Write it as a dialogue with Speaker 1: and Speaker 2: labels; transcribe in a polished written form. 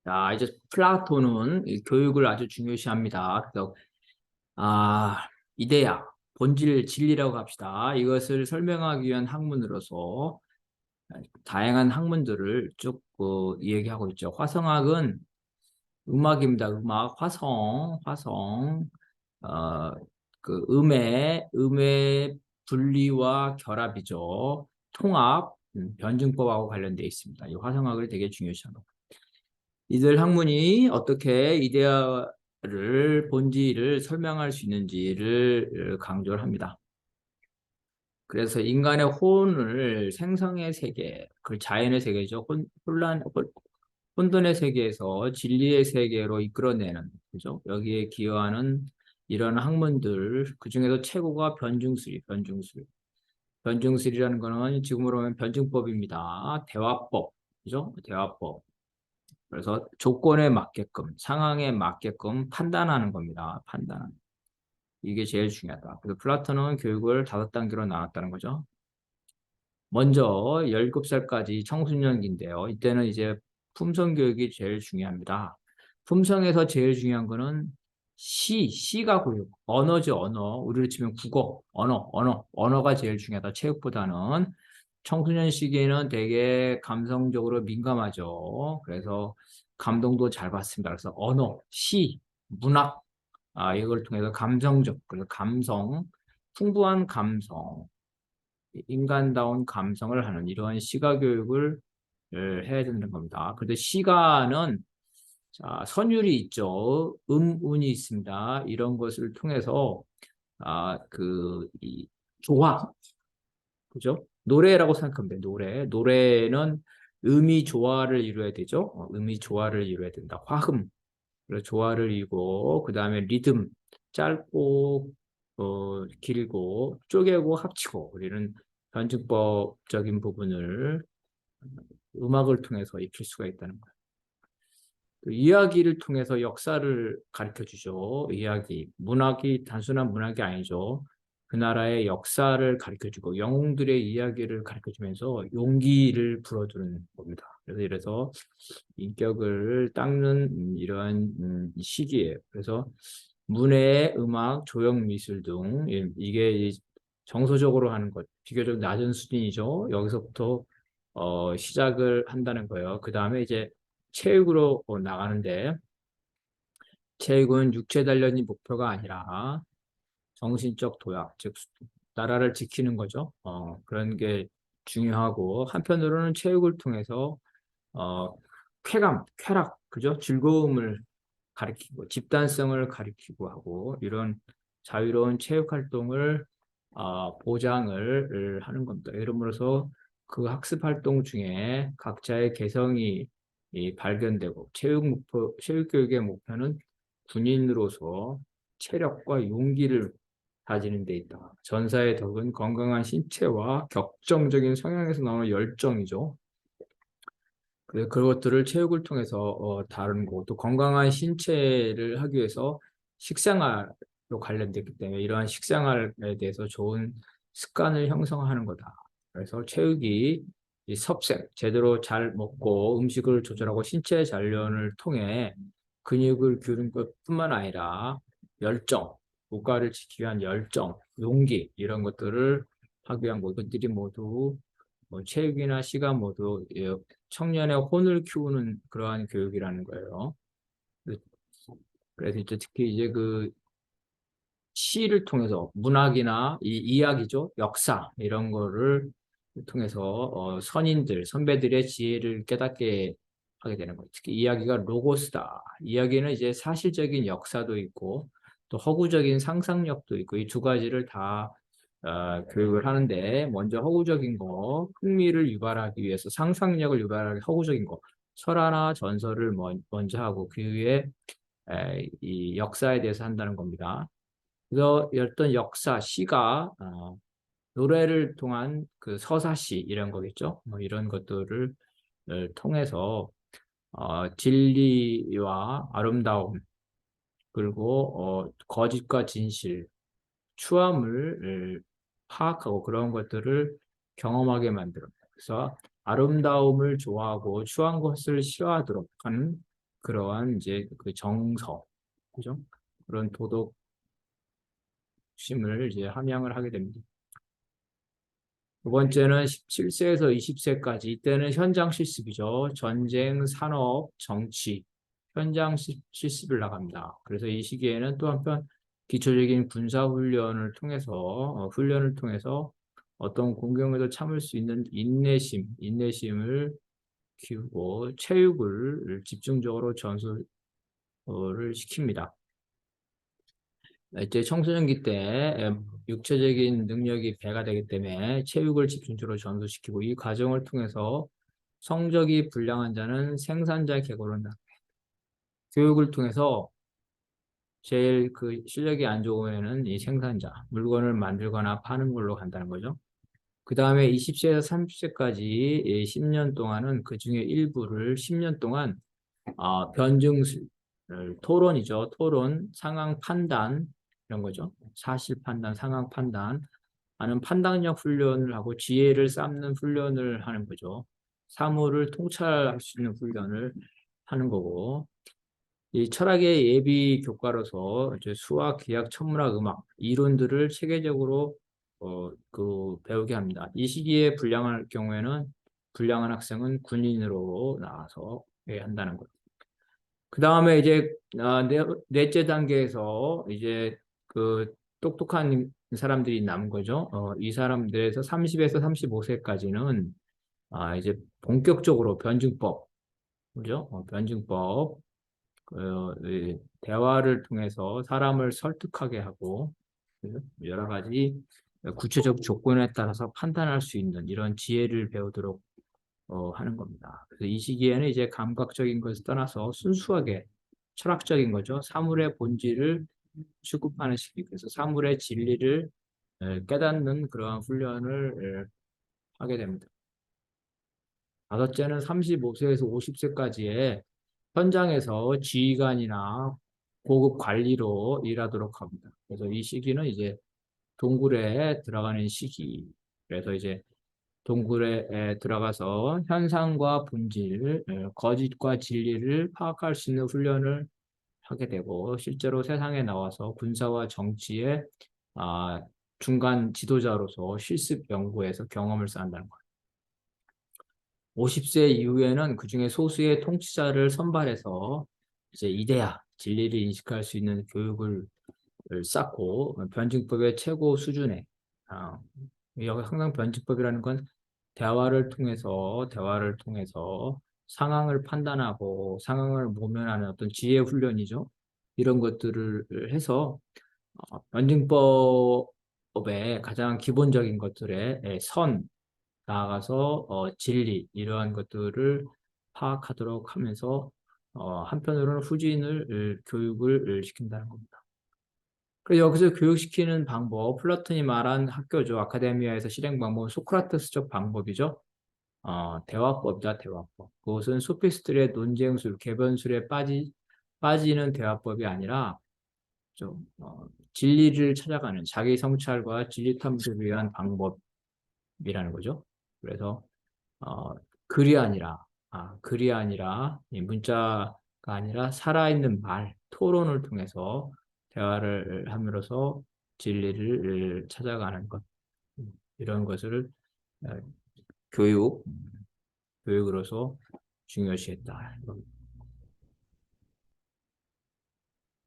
Speaker 1: 자, 이제 플라톤은 이 교육을 아주 중요시합니다. 그래서 이데야, 본질, 진리라고 합시다. 이것을 설명하기 위한 학문으로서 다양한 학문들을 쭉 얘기하고 있죠. 화성학은 음악입니다. 음악, 화성, 어, 음의 분리와 결합이죠. 통합, 변증법하고 관련되어 있습니다. 이 화성학을 되게 중요시합니다. 이들 학문이 어떻게 이데아를 본질을 설명할 수 있는지를 강조를 합니다. 그래서 인간의 혼을 생성의 세계, 그 자연의 세계죠. 혼돈의 세계에서 진리의 세계로 이끌어내는, 그죠? 여기에 기여하는 이런 학문들, 그 중에서 최고가 변증술. 변증술이라는 거는 지금으로 보면 변증법입니다. 대화법, 그죠? 대화법. 그래서 조건에 맞게끔, 상황에 맞게끔 판단하는 겁니다. 판단. 이게 제일 중요하다. 그래서 플라톤은 교육을 5단계로 나눴다는 거죠. 먼저 17살까지 청소년기인데요. 이때는 이제 품성 교육이 제일 중요합니다. 품성에서 제일 중요한 거는 시가 교육, 언어죠, 언어. 우리로 치면 국어, 언어가 제일 중요하다. 체육보다는. 청소년 시기에는 되게 감성적으로 민감하죠. 그래서 감동도 잘 받습니다. 그래서 언어, 시, 문학, 이걸 통해서 그래서 풍부한 감성, 인간다운 감성을 하는 이러한 시가 교육을 해야 되는 겁니다. 그런데 시가는 자, 선율이 있죠. 운이 있습니다. 이런 것을 통해서 조화, 그죠? 노래라고 생각하면 돼요. 노래는 음이 조화를 이루어야 되죠. 음이 조화를 이루어야 된다. 화음, 그래서 조화를 이루고 그 다음에 리듬, 짧고 길고 쪼개고 합치고 우리는 변증법적인 부분을 음악을 통해서 익힐 수가 있다는 거예요. 그 이야기를 통해서 역사를 가르쳐 주죠. 이야기, 문학이 단순한 문학이 아니죠. 그 나라의 역사를 가르쳐 주고 영웅들의 이야기를 가르쳐 주면서 용기를 불어주는 겁니다. 그래서 인격을 닦는 이러한 시기예요. 그래서 문해, 음악, 조형 미술 등 이게 정서적으로 하는 것, 비교적 낮은 수준이죠. 여기서부터 시작을 한다는 거예요. 그 다음에 이제 체육으로 나가는데 체육은 육체 단련이 목표가 아니라 정신적 도약, 즉 나라를 지키는 거죠. 그런 게 중요하고 한편으로는 체육을 통해서 어, 쾌락, 그죠? 즐거움을 가리키고 집단성을 가리키고 하고 이런 자유로운 체육 활동을 보장을 하는 겁니다. 이름으로써 그 학습 활동 중에 각자의 개성이 발견되고 체육 교육의 목표는 군인으로서 체력과 용기를 다지는 데 있다. 전사의 덕은 건강한 신체와 격정적인 성향에서 나오는 열정이죠. 그래서 그것들을 체육을 통해서 다루는 거고 또 건강한 신체를 하기 위해서 식생활로 관련됐기 때문에 이러한 식생활에 대해서 좋은 습관을 형성하는 거다. 그래서 체육이 이 섭생, 제대로 잘 먹고 음식을 조절하고 신체 단련을 통해 근육을 기르는 것뿐만 아니라 열정, 국가를 지키기 위한 열정, 용기 이런 것들을 하기 위한 것들이 모두 체육이나 시간 모두 청년의 혼을 키우는 그러한 교육이라는 거예요. 그래서 이제 특히 이제 그 시를 통해서 문학이나 이야기죠, 역사 이런 거를 통해서 선배들의 지혜를 깨닫게 하게 되는 거예요. 특히 이야기가 로고스다. 이야기는 이제 사실적인 역사도 있고 또 허구적인 상상력도 있고 이 두 가지를 다 교육을 하는데 먼저 허구적인 거, 흥미를 유발하기 위해서 상상력을 유발하기 허구적인 거, 설화나 전설을 먼저 하고 그 위에 이 역사에 대해서 한다는 겁니다. 그래서 어떤 역사, 시가 노래를 통한 그 서사시 이런 거겠죠. 뭐 이런 것들을 통해서 진리와 아름다움 그리고 거짓과 진실, 추함을 파악하고 그런 것들을 경험하게 만들어요. 그래서 아름다움을 좋아하고 추한 것을 싫어하도록 하는 그러한 이제 그 정서, 그죠? 그런 도덕심을 이제 함양을 하게 됩니다. 두 번째는 17세에서 20세까지 이때는 현장 실습이죠. 전쟁, 산업, 정치, 현장 실습을 나갑니다. 그래서 이 시기에는 또 한편 기초적인 군사 훈련을 통해서 어떤 공경에도 참을 수 있는 인내심을 키우고 체육을 집중적으로 전수를 시킵니다. 이제 청소년기 때 육체적인 능력이 배가 되기 때문에 체육을 집중적으로 전수시키고 이 과정을 통해서 성적이 불량한 자는 생산자 계급으로 나 교육을 통해서 제일 그 실력이 안 좋으면은 이 생산자 물건을 만들거나 파는 걸로 간다는 거죠. 그 다음에 20세에서 30세까지 10년 동안은 그 중에 일부를 10년 동안 변증술, 토론이죠. 토론, 상황 판단 이런 거죠. 사실 판단, 상황 판단 하는 판단력 훈련을 하고 지혜를 쌓는 훈련을 하는 거죠. 사물을 통찰할 수 있는 훈련을 하는 거고 이 철학의 예비 교과로서 이제 수학, 기하, 천문학, 음악 이론들을 체계적으로 배우게 합니다. 이 시기에 불량한 학생은 군인으로 나와서 한다는 거예요. 그 다음에 이제 넷째 단계에서 이제 그 똑똑한 사람들이 남은 거죠. 이 사람들에서 30에서 35세까지는 이제 본격적으로 변증법, 그죠? 변증법, 이 대화를 통해서 사람을 설득하게 하고 그죠? 여러 가지 구체적 조건에 따라서 판단할 수 있는 이런 지혜를 배우도록 하는 겁니다. 그래서 이 시기에는 이제 감각적인 것을 떠나서 순수하게 철학적인 거죠. 사물의 본질을 취급하는 시기. 그래서 사물의 진리를 깨닫는 그러한 훈련을 하게 됩니다. 다섯째는 35세에서 50세까지의 현장에서 지휘관이나 고급 관리로 일하도록 합니다. 그래서 이 시기는 이제 동굴에 들어가는 시기. 그래서 이제 동굴에 들어가서 현상과 본질, 거짓과 진리를 파악할 수 있는 훈련을 하게 되고 실제로 세상에 나와서 군사와 정치의 아, 중간 지도자로서 실습 연구에서 경험을 쌓는다는 거예요. 50세 이후에는 그중에 소수의 통치자를 선발해서 이제 이데아, 진리를 인식할 수 있는 교육을 쌓고 변증법의 최고 수준에 여기 항상 변증법이라는 건 대화를 통해서 상황을 판단하고 상황을 모면하는 어떤 지혜 훈련이죠. 이런 것들을 해서 변증법의 가장 기본적인 것들의 나아가서 진리 이러한 것들을 파악하도록 하면서 한편으로는 후진을 교육을 시킨다는 겁니다. 그래서 여기서 교육시키는 방법, 플라톤이 말한 학교죠. 아카데미아에서 실행 방법은 소크라테스적 방법이죠. 대화법이다, 대화법. 그것은 소피스트의 논쟁술, 개변술에 빠지는 대화법이 아니라 좀 진리를 찾아가는 자기 성찰과 진리 탐색을 위한 방법이라는 거죠. 그래서 어, 글이 아니라 이 문자가 아니라 살아있는 말, 토론을 통해서 대화를 함으로써 진리를 찾아가는 것 이런 것을 어, 교육으로서 중요시했다.